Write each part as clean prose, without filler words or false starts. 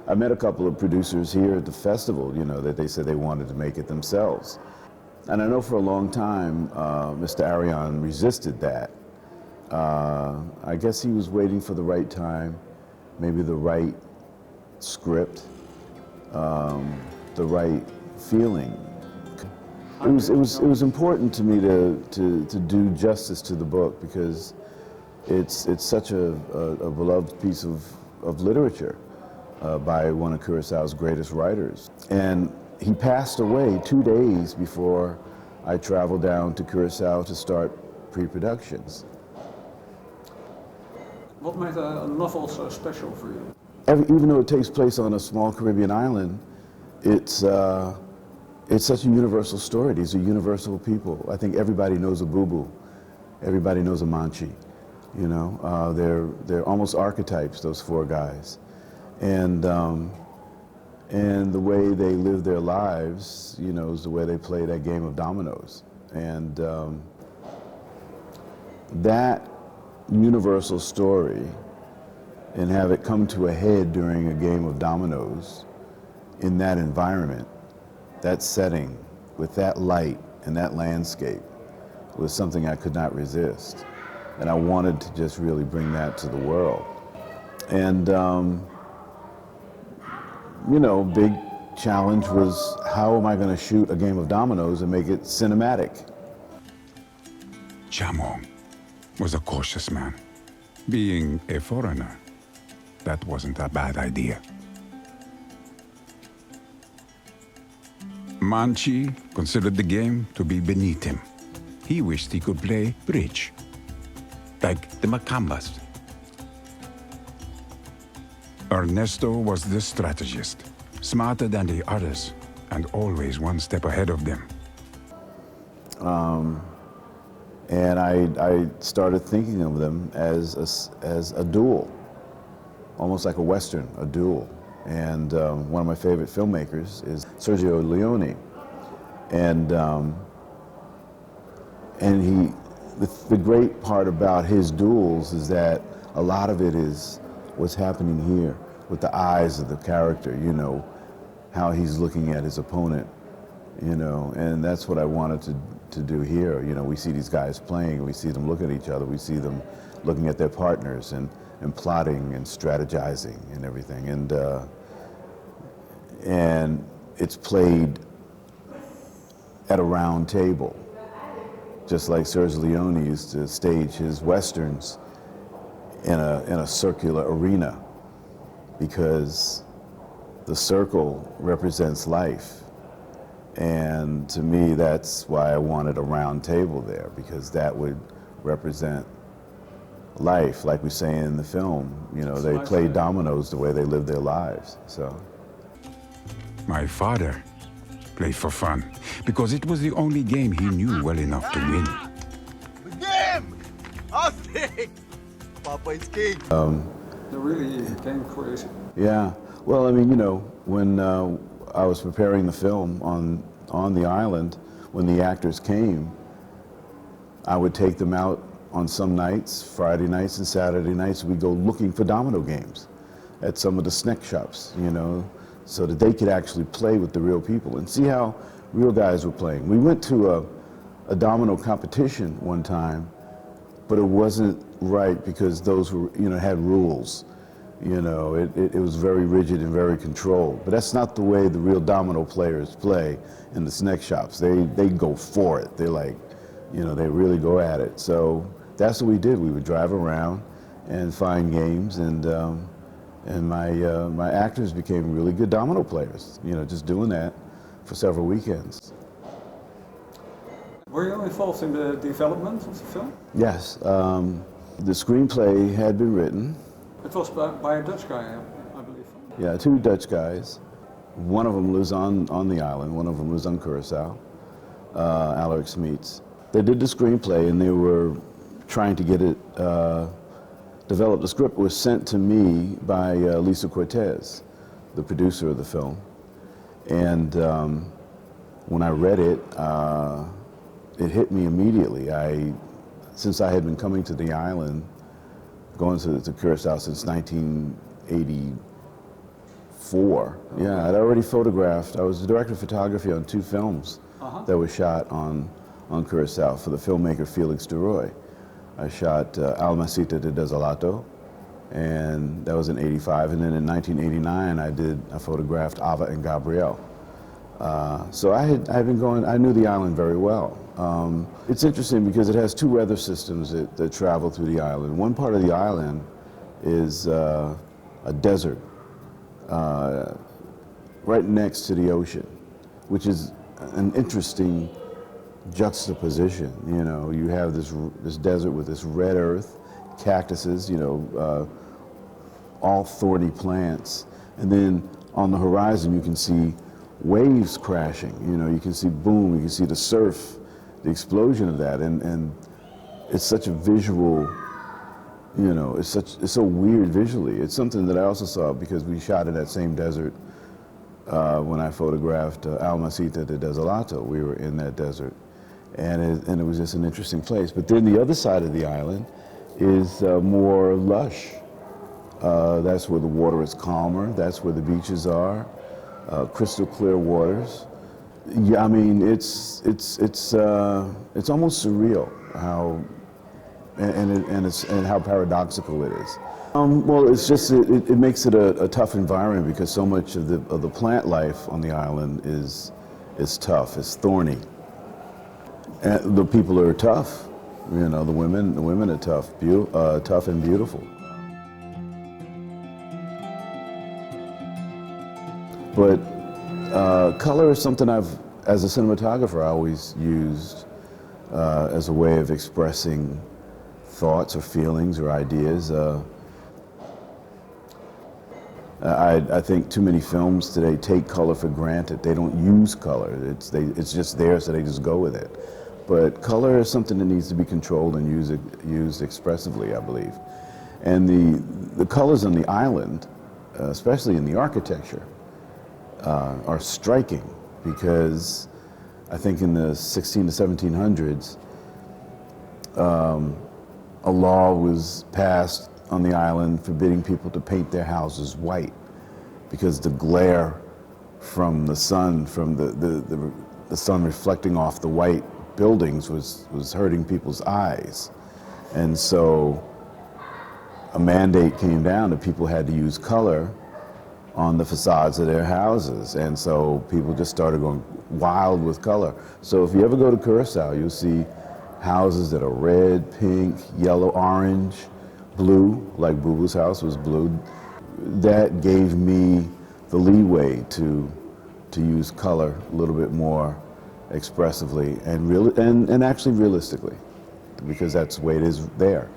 I met a couple of producers here at the festival, you know, that they said they wanted to make it themselves. And I know for a long time, Mr. Arion resisted that. I guess he was waiting for the right time, maybe the right script, the right feeling. It was important to me to do justice to the book because it's such a beloved piece of literature by one of Curaçao's greatest writers. And he passed away 2 days before I traveled down to Curaçao to start pre-productions. What made a novel so special for you? Even though it takes place on a small Caribbean island, it's such a universal story. These are universal people. I think everybody knows a boo-boo. Everybody knows a manchi. You know, they're almost archetypes, those four guys. And the way they live their lives, you know, is the way they play that game of dominoes. And that universal story, and have it come to a head during a game of dominoes in that environment, that setting, with that light and that landscape, was something I could not resist. And I wanted to just really bring that to the world. And, you know, big challenge was, how am I going to shoot a game of dominoes and make it cinematic? Chamo was a cautious man. Being a foreigner, that wasn't a bad idea. Manchi considered the game to be beneath him. He wished he could play bridge, like the Macambas. Ernesto was the strategist, smarter than the others, and always one step ahead of them. And I started thinking of them as a duel, almost like a Western, a duel. And one of my favorite filmmakers is Sergio Leone. And the great part about his duels is that a lot of it is what's happening here with the eyes of the character, you know, how he's looking at his opponent, you know, and that's what I wanted to do here. You know, we see these guys playing, we see them look at each other, we see them looking at their partners and plotting and strategizing and everything. And it's played at a round table, just like Sergio Leone used to stage his Westerns in a circular arena, because the circle represents life. And to me, that's why I wanted a round table there, because that would represent life, like we say in the film. You know, they play dominoes the way they live their lives, so. My father played for fun, because it was the only game he knew well enough to win. The game! Austin! Papa is king. They really became crazy. Yeah, well, I mean, you know, when I was preparing the film on the island, when the actors came, I would take them out on some nights, Friday nights and Saturday nights. We'd go looking for domino games at some of the snack shops, you know, so that they could actually play with the real people and see how real guys were playing. We went to a domino competition one time, but it wasn't right because those were, you know, had rules. You know, it was very rigid and very controlled. But that's not the way the real domino players play in the snack shops. They go for it. They're like, you know, they really go at it. So that's what we did. We would drive around and find games, and my actors became really good domino players, you know, just doing that for several weekends. Were you involved in the development of the film? Yes, the screenplay had been written. It was by a Dutch guy, I believe. Yeah, two Dutch guys. One of them lives on the island, one of them lives on Curaçao, Alaric Smeets. They did the screenplay and they were trying to get it developed. The script was sent to me by Lisa Cortez, the producer of the film. And when I read it, it hit me immediately. Since I had been coming to the island, going to Curaçao since 1984 4. Yeah, I'd already photographed. I was the director of photography on 2 films that were shot on Curaçao for the filmmaker Felix Duroy. I shot Almacita de Desolato, and that was in '85. And then in 1989, I photographed Ava and Gabriel. So I knew the island very well. It's interesting because it has 2 weather systems that travel through the island. One part of the island is a desert right next to the ocean, which is an interesting juxtaposition. You know, you have this desert with this red earth, cactuses, you know, all thorny plants, and then on the horizon you can see waves crashing. You know, you can see boom, you can see the surf, the explosion of that, and it's such a visual. You know, it's so weird visually. It's something that I also saw because we shot in that same desert when I photographed Almacita de Desolato. We were in that desert, and it was just an interesting place. But then the other side of the island is more lush. That's where the water is calmer. That's where the beaches are, crystal clear waters. Yeah, I mean, it's almost surreal how. And how paradoxical it is. Well, it's just it makes it a tough environment because so much of the plant life on the island is tough. It's thorny. And the people are tough. You know, the women are tough, tough and beautiful. But color is something as a cinematographer, I always used as a way of expressing thoughts or feelings or ideas. I think too many films today take color for granted. They don't use color. It's just there, so they just go with it. But color is something that needs to be controlled and used expressively, I believe. And the colors on the island, especially in the architecture, are striking because I think in the 16 to 1700s, a law was passed on the island forbidding people to paint their houses white because the glare from the sun, from the sun reflecting off the white buildings was hurting people's eyes. And so a mandate came down that people had to use color on the facades of their houses. And so people just started going wild with color. So if you ever go to Curaçao, you'll see houses that are red, pink, yellow, orange, blue, like Boo Boo's house was blue. That gave me the leeway to use color a little bit more expressively and actually realistically, because that's the way it is there.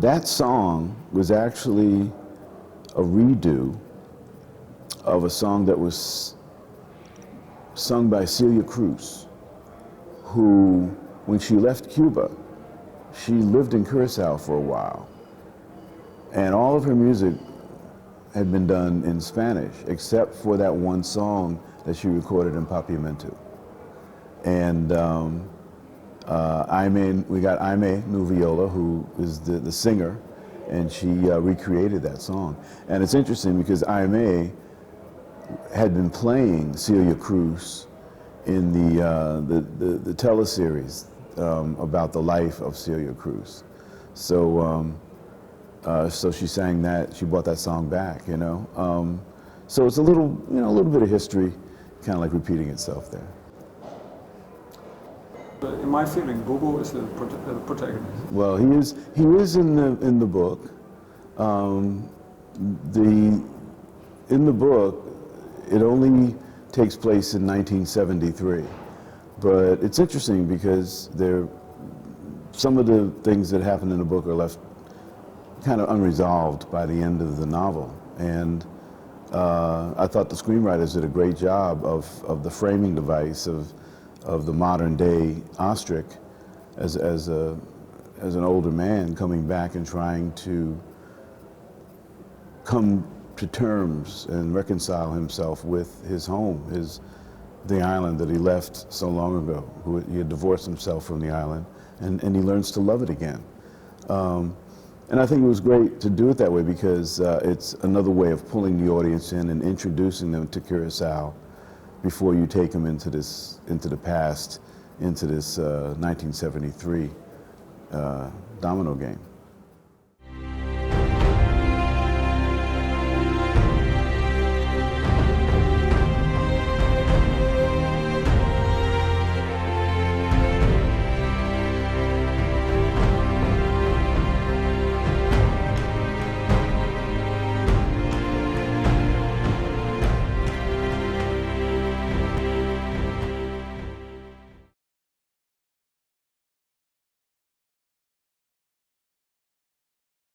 That song was actually a redo of a song that was sung by Celia Cruz, who, when she left Cuba, she lived in Curaçao for a while. And all of her music had been done in Spanish, except for that one song that she recorded in Papiamentu. And we got Aimee Nuviola, who is the singer, and she recreated that song. And it's interesting because Aimee had been playing Celia Cruz in the teleseries about the life of Celia Cruz. So so she sang that. She brought that song back, you know. So it's a little bit of history, kind of like repeating itself there. In my feeling, Boo Boo is the protagonist. Well, he is in the book. In the book, it only takes place in 1973, but it's interesting because some of the things that happen in the book are left kind of unresolved by the end of the novel, and I thought the screenwriters did a great job of the framing device of the modern day Ostrich as an older man coming back and trying to come to terms and reconcile himself with his home, the island that he left so long ago. He had divorced himself from the island, and he learns to love it again. And I think it was great to do it that way because it's another way of pulling the audience in and introducing them to Curaçao before you take them into the past, into this 1973 domino game.